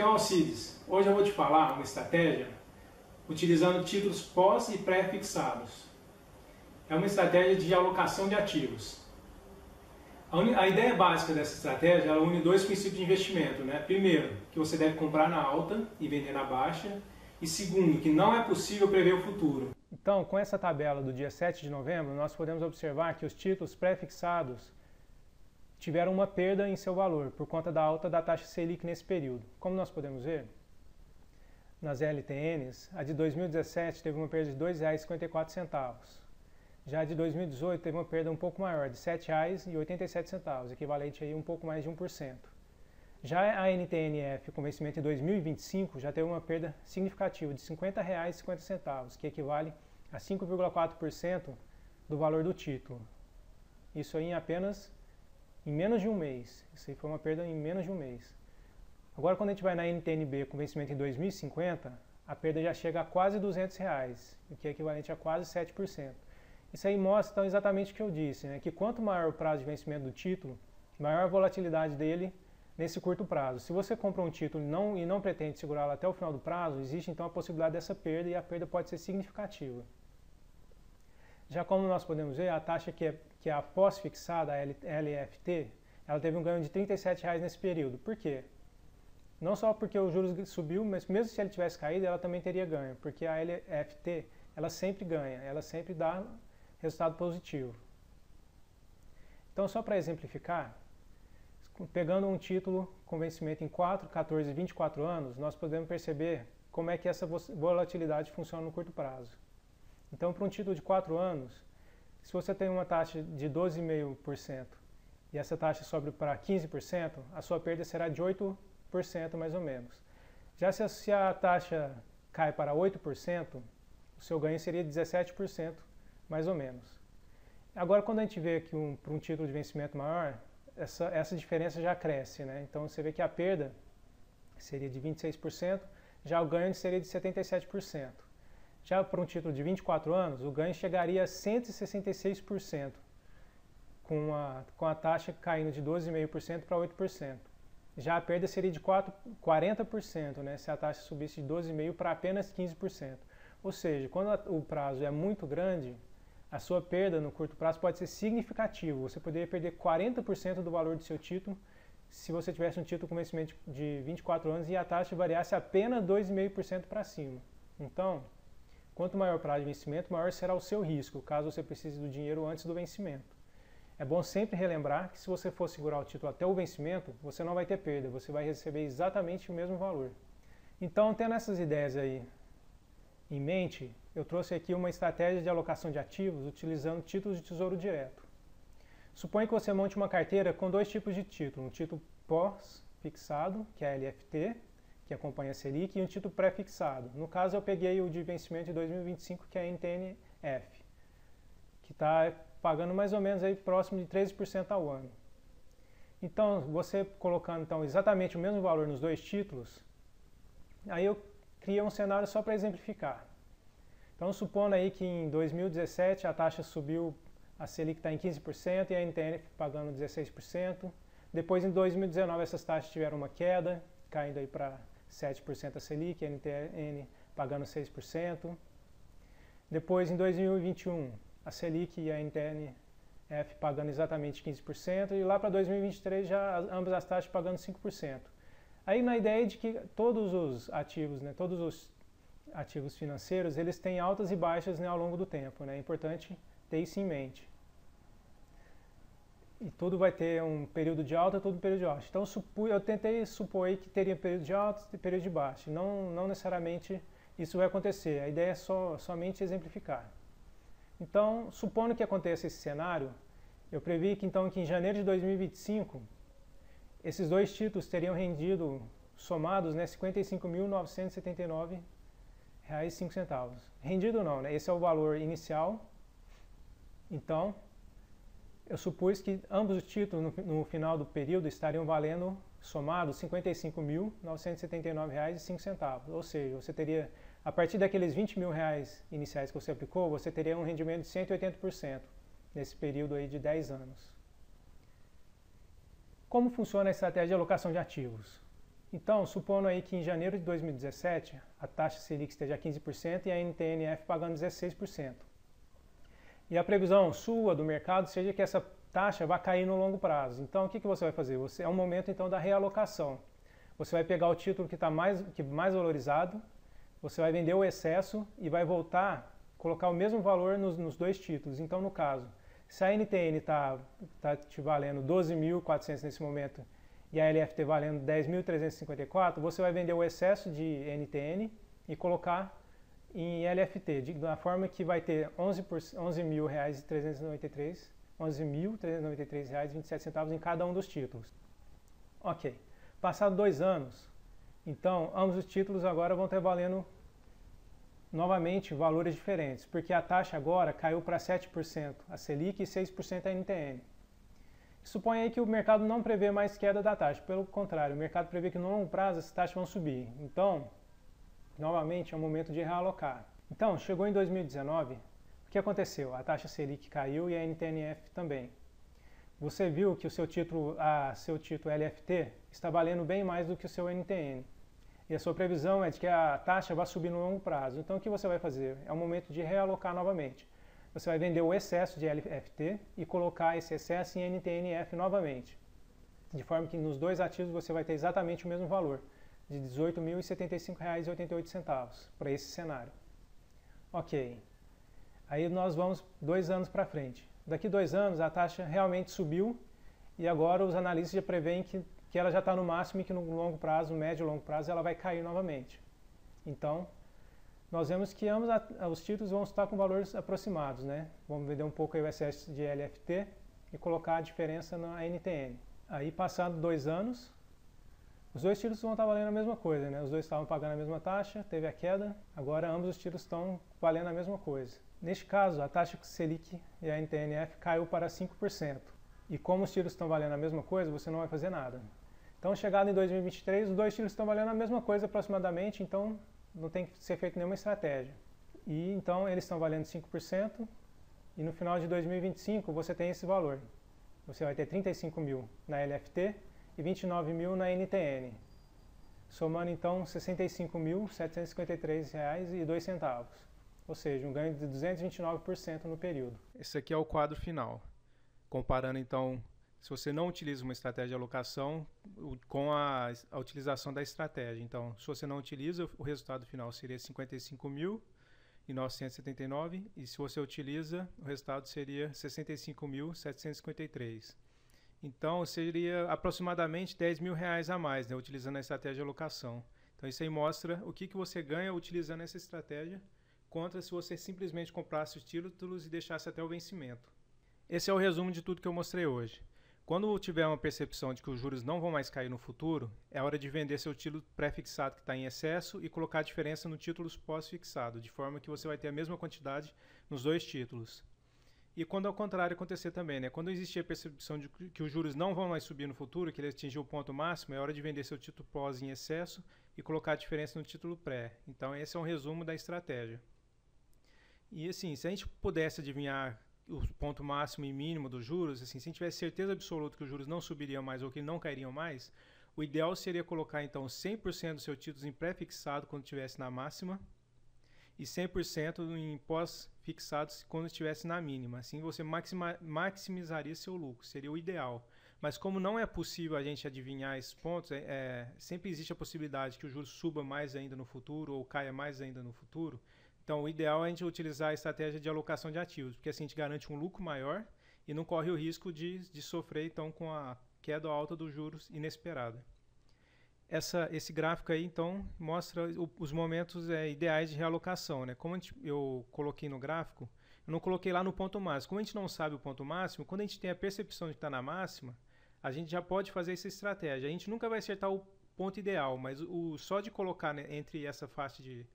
aqui é o Alcides. Hoje eu vou te falar uma estratégia utilizando títulos pós e pré-fixados. É uma estratégia de alocação de ativos. A ideia básica dessa estratégia, ela une dois princípios de investimento, né? Primeiro, que você deve comprar na alta e vender na baixa. E segundo, que não é possível prever o futuro. Então, com essa tabela do dia 7 de novembro, nós podemos observar que os títulos pré-fixados tiveram uma perda em seu valor por conta da alta da taxa Selic nesse período. Como nós podemos ver, nas LTNs, a de 2017 teve uma perda de R$ 2,54. Já a de 2018 teve uma perda um pouco maior, de R$ 7,87, equivalente a um pouco mais de 1%. Já a NTNF, com vencimento em 2025, já teve uma perda significativa de R$ 50,50, que equivale a 5,4% do valor do título. Isso aí em menos de um mês. Isso aí foi uma perda em menos de um mês. Agora, quando a gente vai na NTNB com vencimento em 2050, a perda já chega a quase R$ 200, o que é equivalente a quase 7%. Isso aí mostra então, exatamente o que eu disse, né? Que quanto maior o prazo de vencimento do título, maior a volatilidade dele nesse curto prazo. Se você compra um título e não pretende segurá-lo até o final do prazo, existe então a possibilidade dessa perda e a perda pode ser significativa. Já como nós podemos ver, a taxa que é a pós-fixada, a LFT, ela teve um ganho de R$ 37 nesse período. Por quê? Não só porque o juros subiu, mas mesmo se ele tivesse caído, ela também teria ganho, porque a LFT, ela sempre ganha, ela sempre dá resultado positivo. Então, só para exemplificar, pegando um título com vencimento em 4, 14 e 24 anos, nós podemos perceber como é que essa volatilidade funciona no curto prazo. Então, para um título de 4 anos, se você tem uma taxa de 12,5% e essa taxa sobe para 15%, a sua perda será de 8% mais ou menos. Já se a taxa cai para 8%, o seu ganho seria de 17% mais ou menos. Agora, quando a gente vê que para um título de vencimento maior, essa diferença já cresce, né? Então você vê que a perda seria de 26%, já o ganho seria de 77%. Já para um título de 24 anos, o ganho chegaria a 166%, com a taxa caindo de 12,5% para 8%. Já a perda seria de 40%, né? Se a taxa subisse de 12,5% para apenas 15%. Ou seja, quando o prazo é muito grande, a sua perda no curto prazo pode ser significativa. Você poderia perder 40% do valor do seu título se você tivesse um título com vencimento de 24 anos e a taxa variasse apenas 2,5% para cima. Então, quanto maior o prazo de vencimento, maior será o seu risco, caso você precise do dinheiro antes do vencimento. É bom sempre relembrar que se você for segurar o título até o vencimento, você não vai ter perda, você vai receber exatamente o mesmo valor. Então, tendo essas ideias aí em mente, eu trouxe aqui uma estratégia de alocação de ativos utilizando títulos de tesouro direto. Suponha que você monte uma carteira com dois tipos de título, um título pós-fixado, que é a LFT, que acompanha a Selic, e um título pré-fixado. No caso, eu peguei o de vencimento de 2025, que é a NTNF, que está pagando mais ou menos aí próximo de 13% ao ano. Então, você colocando então, exatamente o mesmo valor nos dois títulos, aí eu criei um cenário só para exemplificar. Então, supondo aí que em 2017 a taxa subiu, a Selic está em 15% e a NTNF pagando 16%. Depois, em 2019, essas taxas tiveram uma queda, caindo aí para 7% a Selic, a NTN pagando 6%. Depois, em 2021, a Selic e a NTNF pagando exatamente 15%. E lá para 2023, já ambas as taxas pagando 5%. Aí, na ideia de que todos os ativos, né, todos os ativos financeiros, eles têm altas e baixas, né, ao longo do tempo, né? É importante ter isso em mente. E tudo vai ter um período de alta, tudo um período de baixa. Então eu tentei supor aí que teria período de alta e período de baixa. Não necessariamente isso vai acontecer. A ideia é somente exemplificar. Então, supondo que aconteça esse cenário, eu previ que então que em janeiro de 2025 esses dois títulos teriam rendido somados, né, R$ 55.979,05. Rendido não, né? Esse é o valor inicial. Então, eu supus que ambos os títulos no final do período estariam valendo somados R$ 55.979,05. Ou seja, você teria, a partir daqueles R$ 20 mil iniciais que você aplicou, você teria um rendimento de 180% nesse período aí de 10 anos. Como funciona a estratégia de alocação de ativos? Então, supondo aí que em janeiro de 2017 a taxa Selic esteja a 15% e a NTN-F pagando 16%. E a previsão sua do mercado seja que essa taxa vai cair no longo prazo. Então, o que você vai fazer? É um momento então da realocação. Você vai pegar o título que está mais valorizado, você vai vender o excesso e vai voltar, colocar o mesmo valor nos dois títulos. Então, no caso, se a NTN está te valendo 12.400 nesse momento e a LFT valendo 10.354, você vai vender o excesso de NTN e colocar em LFT, da forma que vai ter R$ 11.393,27 em cada um dos títulos. Ok. Passados 2 anos, então ambos os títulos agora vão ter valendo novamente valores diferentes, porque a taxa agora caiu para 7% a Selic e 6% a NTN. Suponha aí que o mercado não prevê mais queda da taxa, pelo contrário, o mercado prevê que no longo prazo as taxas vão subir. Então, novamente é o momento de realocar. Então, chegou em 2019, o que aconteceu? A taxa Selic caiu e a NTN-F também. Você viu que o seu título LFT está valendo bem mais do que o seu NTN. E a sua previsão é de que a taxa vai subir no longo prazo. Então, o que você vai fazer? É o momento de realocar novamente. Você vai vender o excesso de LFT e colocar esse excesso em NTN-F novamente. De forma que nos dois ativos você vai ter exatamente o mesmo valor, de R$ 18.075,88 para esse cenário. Ok. Aí nós vamos 2 anos para frente. Daqui 2 anos a taxa realmente subiu e agora os analistas já preveem que ela já está no máximo e que no longo prazo, no médio e longo prazo, ela vai cair novamente. Então, nós vemos que ambos os títulos vão estar com valores aproximados, né? Vamos vender um pouco aí o excesso de LFT e colocar a diferença na NTN. Aí, passado 2 anos, os dois títulos vão estar valendo a mesma coisa, né? Os dois estavam pagando a mesma taxa, teve a queda, agora ambos os títulos estão valendo a mesma coisa. Neste caso, a taxa Selic e a NTN-F caiu para 5%. E como os títulos estão valendo a mesma coisa, você não vai fazer nada. Então, chegado em 2023, os dois títulos estão valendo a mesma coisa aproximadamente, então não tem que ser feita nenhuma estratégia. E então eles estão valendo 5% e no final de 2025 você tem esse valor. Você vai ter 35 mil na LFT e 29 mil na NTN. Somando então R$ 65.753,02. Ou seja, um ganho de 229% no período. Esse aqui é o quadro final. Comparando então, se você não utiliza uma estratégia de alocação com a utilização da estratégia. Então, se você não utiliza, o resultado final seria 55.979 e se você utiliza, o resultado seria 65.753. Então, seria aproximadamente R$10.000 a mais, né, utilizando a estratégia de alocação. Então, isso aí mostra o que você ganha utilizando essa estratégia contra se você simplesmente comprasse os títulos e deixasse até o vencimento. Esse é o resumo de tudo que eu mostrei hoje. Quando tiver uma percepção de que os juros não vão mais cair no futuro, é hora de vender seu título pré-fixado que está em excesso e colocar a diferença no título pós-fixado, de forma que você vai ter a mesma quantidade nos dois títulos. E quando ao contrário acontecer também, né? Quando existir a percepção de que os juros não vão mais subir no futuro, que ele atingiu o ponto máximo, é hora de vender seu título pós em excesso e colocar a diferença no título pré. Então esse é um resumo da estratégia. E assim, se a gente pudesse adivinhar o ponto máximo e mínimo dos juros, assim, se a gente tivesse certeza absoluta que os juros não subiriam mais ou que não cairiam mais, o ideal seria colocar então 100% dos seus títulos em pré-fixado quando estivesse na máxima e 100% em pós-fixados quando estivesse na mínima. Assim você maximizaria seu lucro, seria o ideal. Mas como não é possível a gente adivinhar esses pontos, sempre existe a possibilidade que o juros suba mais ainda no futuro ou caia mais ainda no futuro. Então, o ideal é a gente utilizar a estratégia de alocação de ativos, porque assim a gente garante um lucro maior e não corre o risco de sofrer então com a queda ou alta dos juros inesperada. Esse gráfico aí, então, mostra os momentos ideais de realocação, né? Como eu coloquei no gráfico, eu não coloquei lá no ponto máximo. Como a gente não sabe o ponto máximo, quando a gente tem a percepção de que está na máxima, a gente já pode fazer essa estratégia. A gente nunca vai acertar o ponto ideal, mas só de colocar, né, entre essa faixa de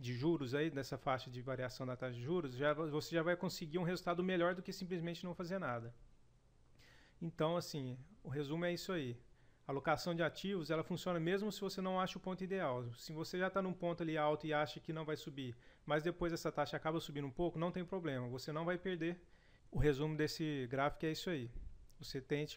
juros aí, nessa faixa de variação da taxa de juros, você já vai conseguir um resultado melhor do que simplesmente não fazer nada. Então, assim, o resumo é isso aí. A alocação de ativos, ela funciona mesmo se você não acha o ponto ideal. Se você já está num ponto ali alto e acha que não vai subir, mas depois essa taxa acaba subindo um pouco, não tem problema, você não vai perder. O resumo desse gráfico é isso aí.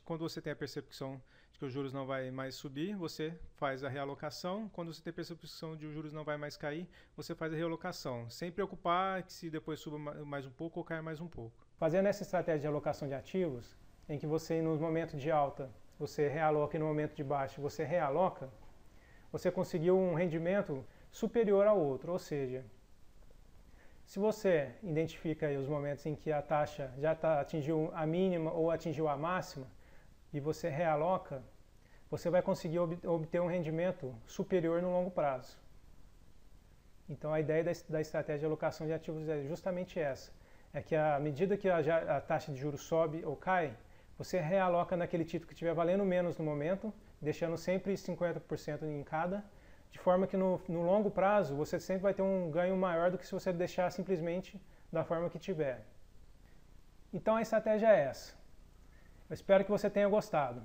Quando você tem a percepção de que os juros não vai mais subir, você faz a realocação. Quando você tem a percepção de que os juros não vai mais cair, você faz a realocação, sem preocupar que se depois suba mais um pouco ou caia mais um pouco. Fazendo essa estratégia de alocação de ativos, em que você no momento de alta, você realoca e no momento de baixa você realoca, você conseguiu um rendimento superior ao outro, ou seja, se você identifica aí os momentos em que a taxa já atingiu a mínima ou atingiu a máxima e você realoca, você vai conseguir obter um rendimento superior no longo prazo. Então a ideia da estratégia de alocação de ativos é justamente essa, é que à medida que a taxa de juros sobe ou cai, você realoca naquele título que estiver valendo menos no momento, deixando sempre 50% em cada, de forma que no longo prazo você sempre vai ter um ganho maior do que se você deixar simplesmente da forma que tiver. Então a estratégia é essa. Eu espero que você tenha gostado.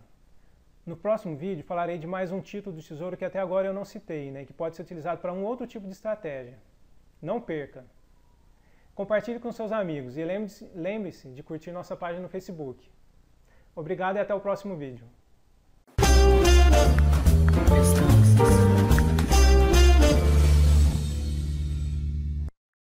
No próximo vídeo falarei de mais um título do Tesouro que até agora eu não citei, que pode ser utilizado para um outro tipo de estratégia. Não perca! Compartilhe com seus amigos e lembre-se de curtir nossa página no Facebook. Obrigado e até o próximo vídeo.